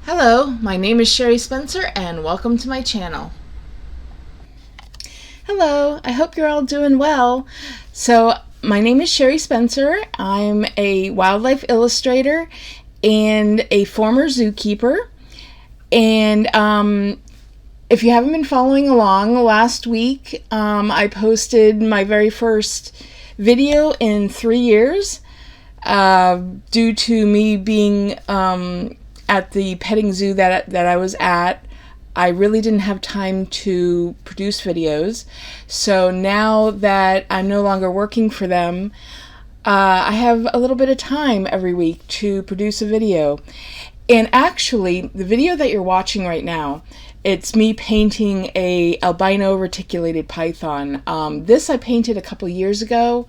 Hello, my name is Sherry Spencer and welcome to my channel. Hello, I hope you're all doing well. So, my name is Sherry Spencer. I'm a wildlife illustrator and a former zookeeper. And if you haven't been following along, last week I posted my very first video in 3 years due to me being at the petting zoo that I was at. I really didn't have time to produce videos. So now that I'm no longer working for them, I have a little bit of time every week to produce a video. And actually, the video that you're watching right now, it's me painting a Albino Reticulated Python. This I painted a couple years ago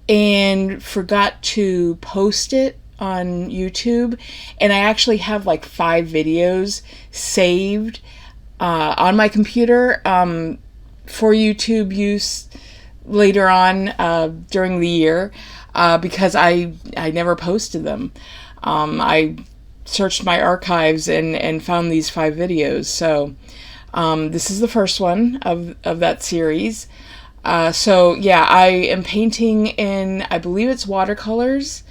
and forgot to post it on YouTube, and I actually have like 5 videos saved on my computer for YouTube use later on during the year because I never posted them. I searched my archives and found these 5 videos. So this is the first one of that series. So yeah, I am painting in, I believe it's watercolors,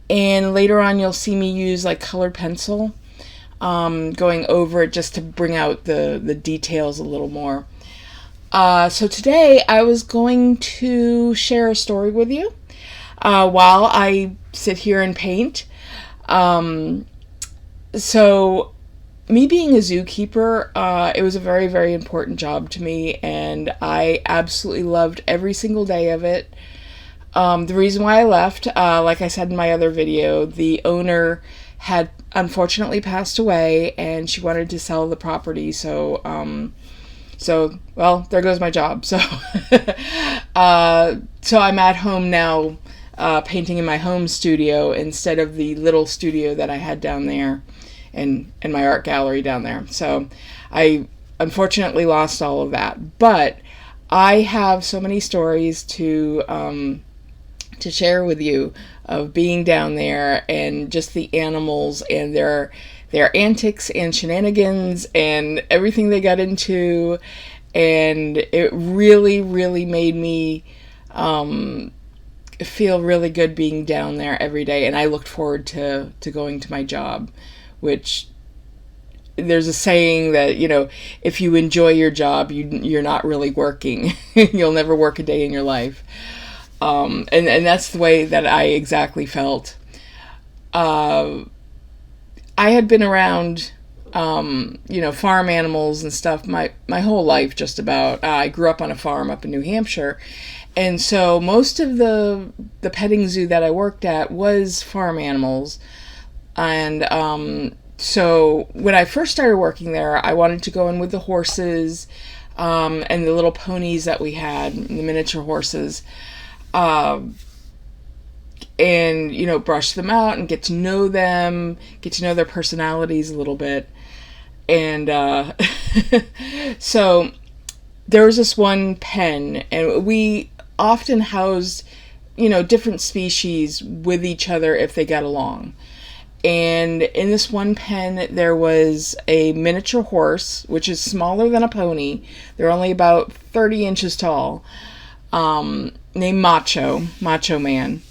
and later on you'll see me use like colored pencil, going over it just to bring out the details a little more. So today I was going to share a story with you while I sit here and paint. So me being a zookeeper, it was a very, very important job to me, and I absolutely loved every single day of it. The reason why I left, like I said in my other video, the owner had unfortunately passed away and she wanted to sell the property. So well, there goes my job. So, so I'm at home now, painting in my home studio instead of the little studio that I had down there and my art gallery down there. So I unfortunately lost all of that, but I have so many stories to share with you of being down there and just the animals and their antics and shenanigans and everything they got into. And it really, really made me feel really good being down there every day. And I looked forward to going to my job, which there's a saying that, you know, if you enjoy your job, you're not really working. You'll never work a day in your life. And that's the way that I exactly felt. I had been around, farm animals and stuff my whole life, just about. I grew up on a farm up in New Hampshire. And so most of the petting zoo that I worked at was farm animals. And so when I first started working there, I wanted to go in with the horses and the little ponies that we had, the miniature horses. And, brush them out and get to know them, get to know their personalities a little bit. And so there was this one pen, and we often housed, different species with each other if they got along. And in this one pen, there was a miniature horse, which is smaller than a pony. They're only about 30 inches tall. Named Macho Man.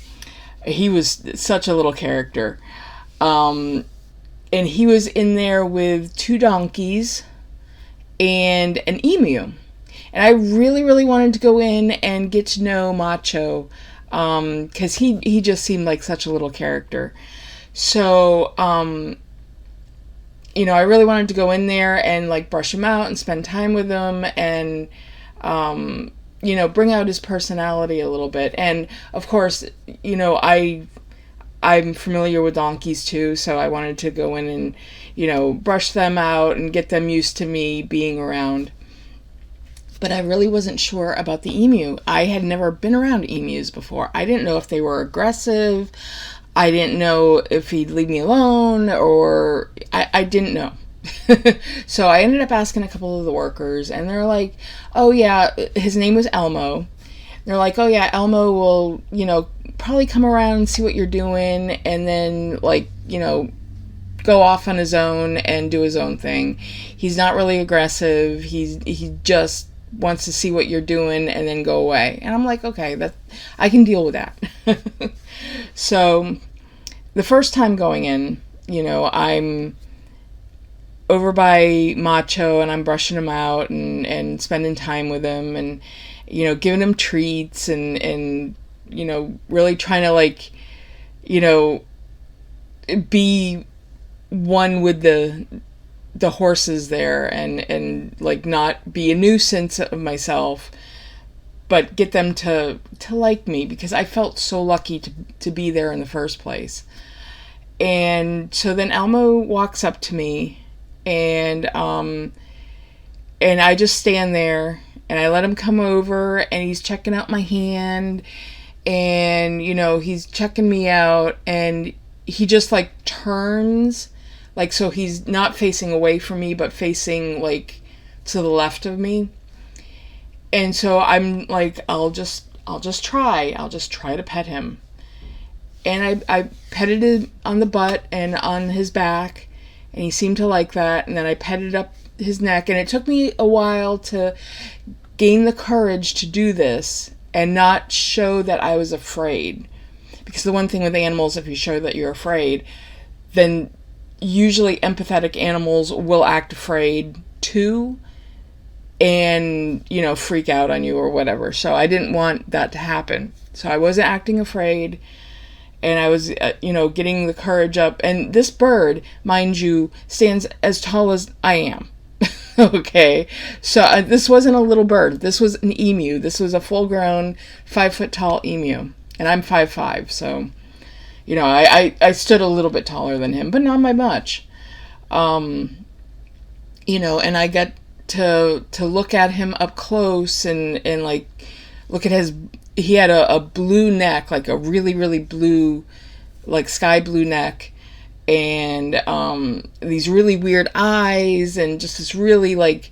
He was such a little character. And he was in there with 2 donkeys and an emu. And I really, really wanted to go in and get to know Macho, because he just seemed like such a little character. So, I really wanted to go in there and like brush him out and spend time with him and, bring out his personality a little bit. And of course, I'm familiar with donkeys too, so I wanted to go in and, brush them out and get them used to me being around. But I really wasn't sure about the emu. I had never been around emus before. I didn't know if they were aggressive. I didn't know if he'd leave me alone, or I didn't know. So I ended up asking a couple of the workers, and they're like, oh yeah, his name was Elmo. They're like, oh yeah, Elmo will, probably come around and see what you're doing, and then, go off on his own and do his own thing. He's not really aggressive. He just wants to see what you're doing and then go away. And I'm like, okay, that I can deal with that. So the first time going in, I'm over by Macho and I'm brushing him out and spending time with him and, giving him treats and really trying to be one with the horses there and not be a nuisance of myself, but get them to like me, because I felt so lucky to be there in the first place. And so then Elmo walks up to me and I just stand there and I let him come over and he's checking out my hand and, he's checking me out and he just turns, so he's not facing away from me, but facing to the left of me. And so I'm like, I'll just try to pet him. And I petted him on the butt and on his back, and he seemed to like that. And then I petted up his neck, and it took me a while to gain the courage to do this and not show that I was afraid. Because the one thing with animals, if you show that you're afraid, then usually empathetic animals will act afraid too and, freak out on you or whatever. So I didn't want that to happen. So I wasn't acting afraid. And I was, getting the courage up. And this bird, mind you, stands as tall as I am. Okay. So this wasn't a little bird. This was an emu. This was a full-grown 5-foot tall emu. And I'm 5'5". So, I stood a little bit taller than him, but not by much. And I got to look at him up close and look at he had a blue neck, a really, really blue, sky blue neck, and these really weird eyes, and just this really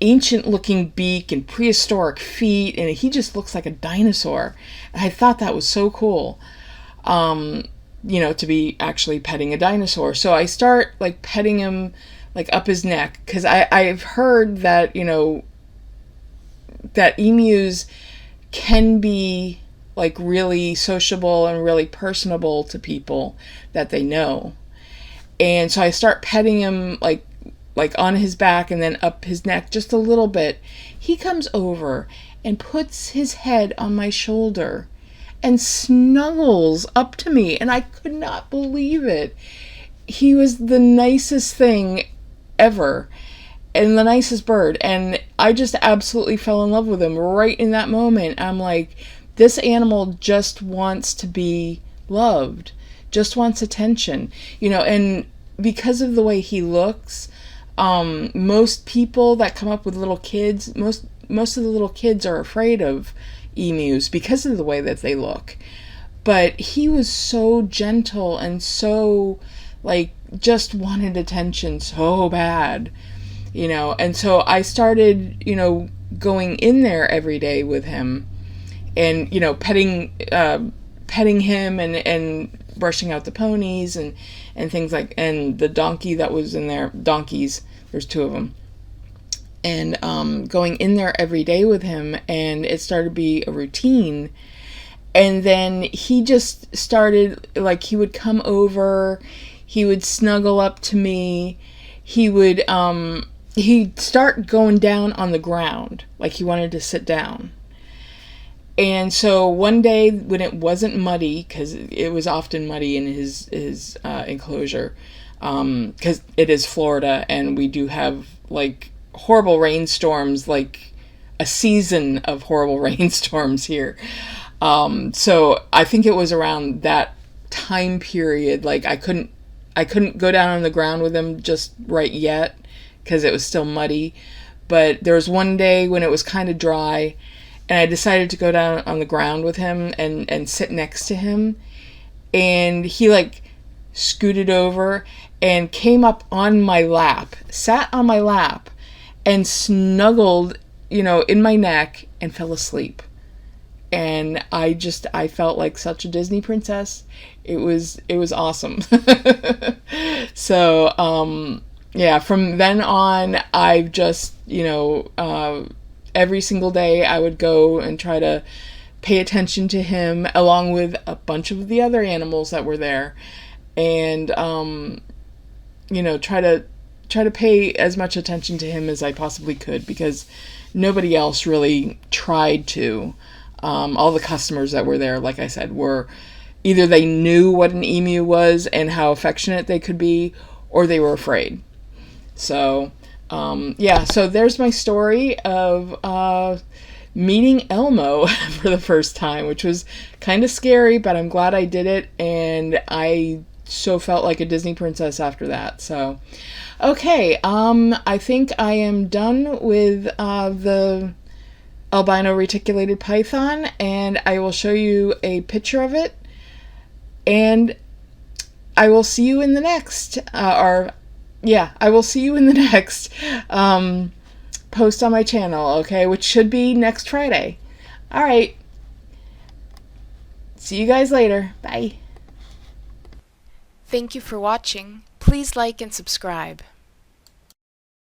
ancient looking beak and prehistoric feet, and he just looks like a dinosaur. And I thought that was so cool, to be actually petting a dinosaur. So I start petting him up his neck, because I've heard that that emus can be really sociable and really personable to people that they know. And so I start petting him on his back and then up his neck just a little bit. He comes over and puts his head on my shoulder and snuggles up to me, and I could not believe it. He was the nicest thing ever and the nicest bird, and I just absolutely fell in love with him right in that moment. I'm like, this animal just wants to be loved, just wants attention, and because of the way he looks, most people that come up with little kids, most of the little kids are afraid of emus because of the way that they look. But he was so gentle and so just wanted attention so bad, and so I started, going in there every day with him and, petting him and brushing out the ponies and things and the donkey that was in there, donkeys, there's 2 of them, and going in there every day with him, and it started to be a routine. And then he just started, he would come over, he would snuggle up to me, he'd start going down on the ground, he wanted to sit down. And so one day when it wasn't muddy, because it was often muddy in his enclosure, because it is Florida and we do have horrible rainstorms, a season of horrible rainstorms here. So I think it was around that time period, I couldn't go down on the ground with him just right yet because it was still muddy. But there was one day when it was kind of dry, and I decided to go down on the ground with him and sit next to him. And he scooted over and came up on my lap, sat on my lap, and snuggled, in my neck and fell asleep. and I felt like such a Disney princess. It was awesome. So yeah, from then on, I've just, every single day I would go and try to pay attention to him along with a bunch of the other animals that were there, and try to pay as much attention to him as I possibly could, because nobody else really tried to. All the customers that were there, like I said, were either they knew what an emu was and how affectionate they could be, or they were afraid. So yeah, so there's my story of meeting Elmo for the first time, which was kind of scary, but I'm glad I did it, and I so felt like a Disney princess after that. So okay, I think I am done with the Albino Reticulated Python, and I will show you a picture of it, and I will see you in the next I will see you in the next post on my channel, okay, which should be next Friday. All right, see you guys later. Bye. Thank you for watching. Please like and subscribe.